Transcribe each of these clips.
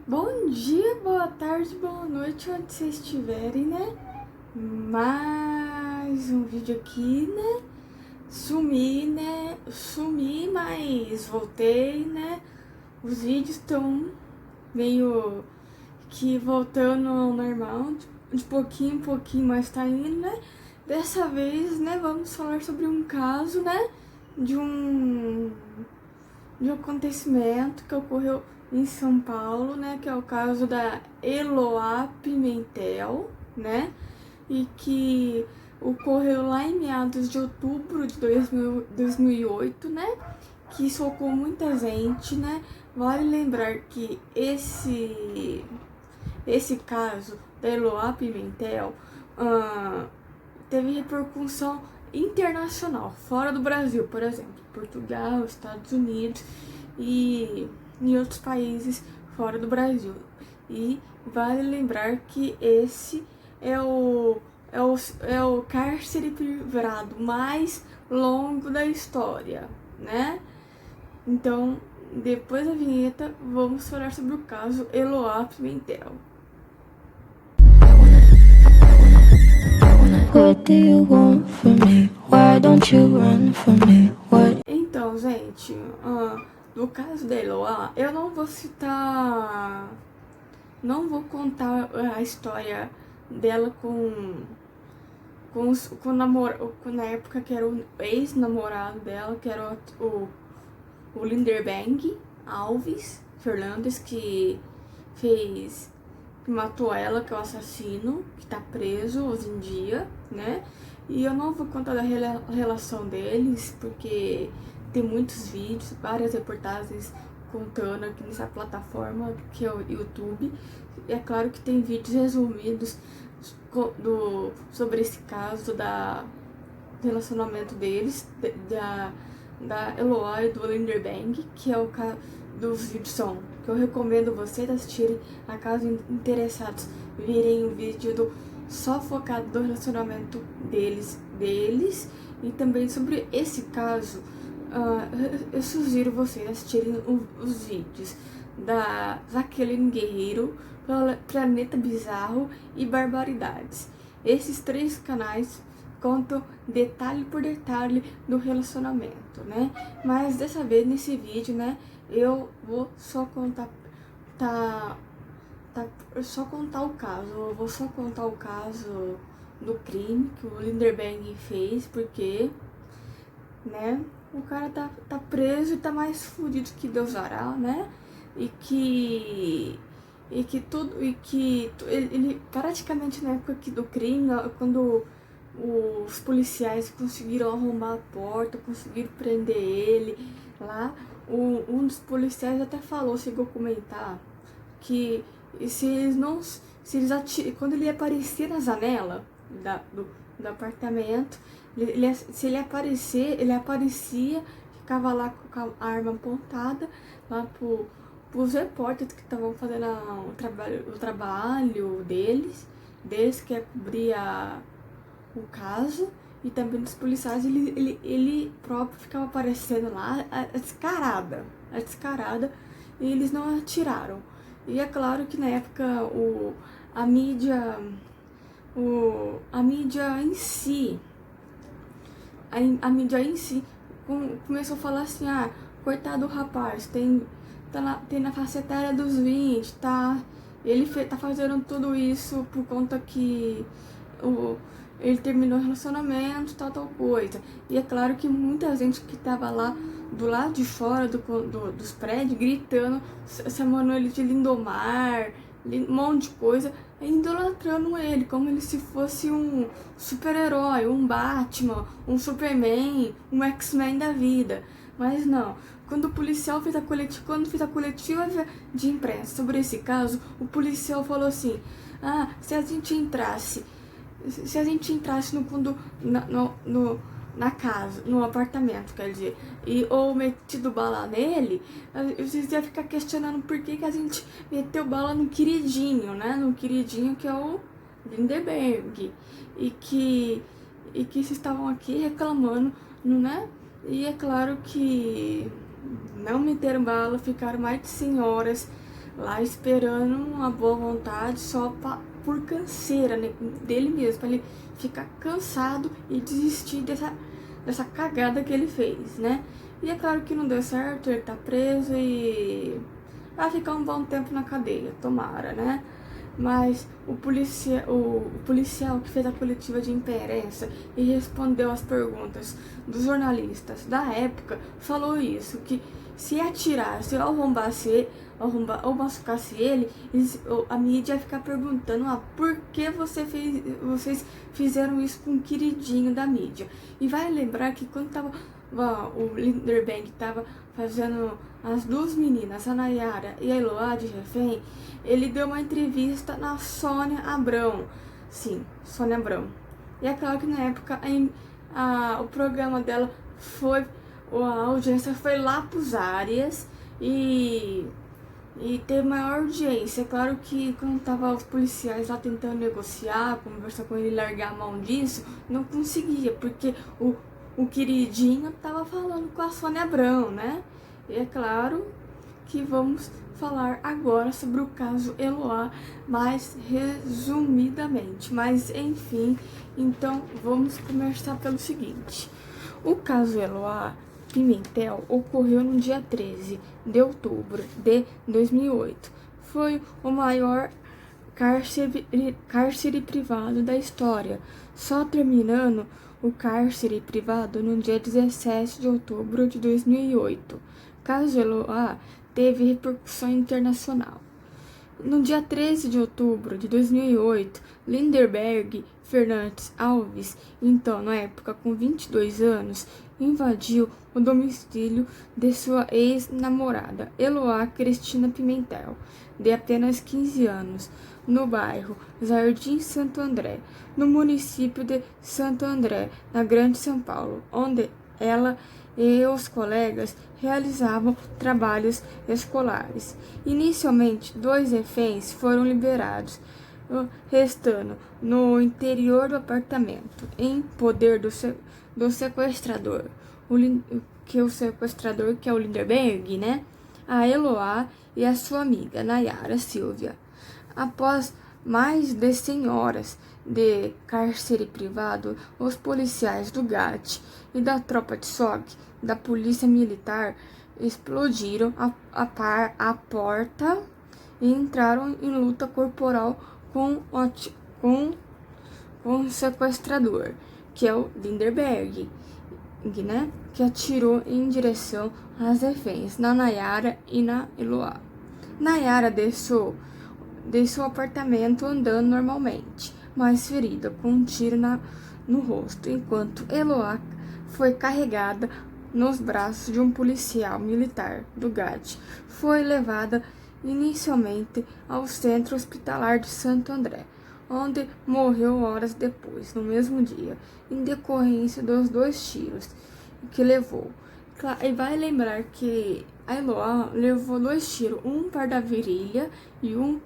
Bom dia, boa tarde, boa noite, onde vocês estiverem, né? Mais um vídeo aqui, né? Sumi, mas voltei, né? Os vídeos estão meio que voltando ao normal, de pouquinho em pouquinho, mas tá indo, né? Dessa vez, né, vamos falar sobre um caso, né? De um de um acontecimento que ocorreu em São Paulo, né, que é o caso da Eloá Pimentel, né, e que ocorreu lá em meados de outubro de 2008, né, que socou muita gente, né. Vale lembrar que esse caso da Eloá Pimentel teve repercussão internacional, fora do Brasil, por exemplo, Portugal, Estados Unidos e em outros países fora do Brasil. E vale lembrar que esse é o cárcere privado mais longo da história, né? Então, depois da vinheta, vamos falar sobre o caso Eloá Pimentel. What do you want from me? Why don't you run from me? What? Então, gente, no caso da Eloá, eu não vou citar, não vou contar a história dela na época que era o ex-namorado dela, que era o Linderbang Alves Fernandes, que matou ela, que é o assassino, que tá preso hoje em dia, né? E eu não vou contar da relação deles, porque tem muitos vídeos, várias reportagens contando aqui nessa plataforma, que é o YouTube. E é claro que tem vídeos resumidos sobre esse caso do relacionamento deles, da Eloá e do Linderbang, que é o caso dos vídeos que eu recomendo vocês assistirem, a caso interessados, virem o vídeo só focado no relacionamento deles e também sobre esse caso. Eu sugiro vocês assistirem os vídeos da Jaqueline Guerreiro, Planeta Bizarro e Barbaridades. Esses 3 canais contam detalhe por detalhe do relacionamento, né? Mas dessa vez, nesse vídeo, né, eu vou só contar só contar o caso. Eu vou só contar o caso do crime que o Linderbang fez, porque, né, o cara tá preso e tá mais fudido que Deus dará, né? Ele praticamente na época do crime, quando os policiais conseguiram arrombar a porta, conseguiram prender ele lá, um dos policiais até chegou a comentar que se eles não, se eles quando ele aparecia na janela do apartamento, se ele aparecia, ficava lá com a arma apontada lá pros repórteres que estavam fazendo o trabalho deles que é cobrir o caso, e também dos policiais. Ele próprio ficava aparecendo lá, a descarada, e eles não atiraram. E é claro que na época a mídia em si, a mídia em si começou a falar assim: coitado do rapaz, tem na faixa etária dos 20, tá? Ele tá fazendo tudo isso por conta que ele terminou o relacionamento, tal coisa. E é claro que muita gente que tava lá do lado de fora dos prédios gritando, chamando ele de Lindomar, um monte de coisa, idolatrando ele, como ele se fosse um super-herói, um Batman, um Superman, um X-Men da vida. Mas não, quando o policial fez a coletiva de imprensa sobre esse caso, o policial falou assim: se a gente entrasse na casa, no apartamento, quer dizer, ou metido bala nele, vocês iam ficar questionando por que a gente meteu bala no queridinho, né? No queridinho, que é o Lindeberg. E que vocês estavam aqui reclamando, né? E é claro que não meteram bala, ficaram mais de 100 horas lá esperando uma boa vontade só por canseira, né, dele mesmo, para ele ficar cansado e desistir dessa cagada que ele fez, né? E é claro que não deu certo, ele tá preso e vai ficar um bom tempo na cadeia, tomara, né? Mas o policial que fez a coletiva de imprensa e respondeu às perguntas dos jornalistas da época falou isso, que se atirasse ou arrombasse ou machucasse ele, a mídia ia ficar perguntando por que vocês fizeram isso com o queridinho da mídia. E vai lembrar que quando o Linderberg tava fazendo as duas meninas, a Nayara e a Eloá de refém, ele deu uma entrevista na Sônia Abrão. Sim, Sônia Abrão. E é claro que na época o programa dela a audiência foi lá pros áreas e teve maior audiência. É claro que quando tava os policiais lá tentando negociar, conversar com ele, largar a mão disso, não conseguia, porque o queridinho tava falando com a Sônia Abrão, né? E é claro que vamos falar agora sobre o caso Eloá mais resumidamente. Mas enfim, então vamos começar pelo seguinte. O caso Eloá Pimentel ocorreu no dia 13 de outubro de 2008. Foi o maior cárcere privado da história, só terminando o cárcere privado no dia 17 de outubro de 2008. Caso Eloá teve repercussão internacional. No dia 13 de outubro de 2008, Linderberg Fernandes Alves, então na época com 22 anos, invadiu o domicílio de sua ex-namorada, Eloá Cristina Pimentel, de apenas 15 anos, no bairro Jardim Santo André, no município de Santo André, na Grande São Paulo, onde ela e os colegas realizavam trabalhos escolares. Inicialmente, 2 reféns foram liberados, restando no interior do apartamento, em poder do sequestrador, que é o Linderberg, né? A Eloá e a sua amiga Nayara Silvia. Após mais de 100 horas de cárcere privado, os policiais do GAT e da tropa de choque da polícia militar explodiram a porta e entraram em luta corporal com o sequestrador, que é o Linderberg, né, que atirou em direção às reféns, na Nayara e na Eloá. Nayara deixou o apartamento andando normalmente, mas ferida com um tiro no rosto, enquanto Eloá foi carregada nos braços de um policial militar do GAT. Foi levada inicialmente ao centro hospitalar de Santo André, onde morreu horas depois, no mesmo dia, em decorrência dos 2 tiros que levou. E vai lembrar que a Eloá levou 2 tiros, um para da virilha e um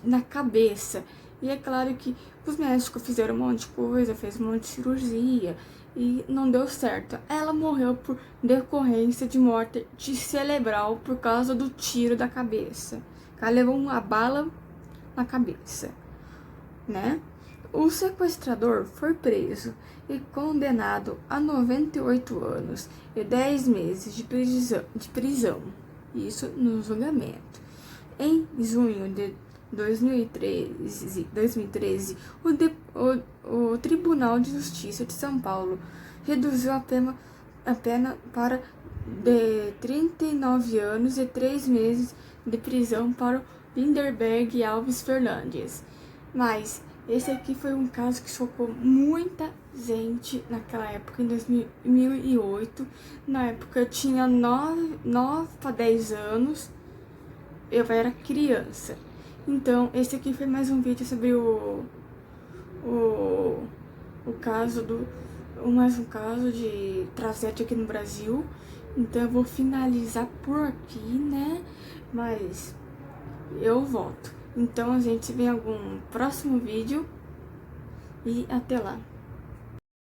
na cabeça. E é claro que os médicos fizeram um monte de coisa, fez um monte de cirurgia e não deu certo. Ela morreu por decorrência de morte cerebral por causa do tiro da cabeça. Ela levou uma bala na cabeça, né? O sequestrador foi preso e condenado a 98 anos e 10 meses de prisão. Isso no julgamento. Em junho de 2013, o Tribunal de Justiça de São Paulo reduziu a pena para de 39 anos e 3 meses de prisão para o Linderberg Alves Fernandes. Mas esse aqui foi um caso que chocou muita gente naquela época, em 2008. Na época eu tinha 9 para 10 anos, eu era criança. Então, esse aqui foi mais um vídeo sobre mais um caso de tragédia aqui no Brasil. Então, eu vou finalizar por aqui, né? Mas eu volto. Então, a gente se vê em algum próximo vídeo e até lá.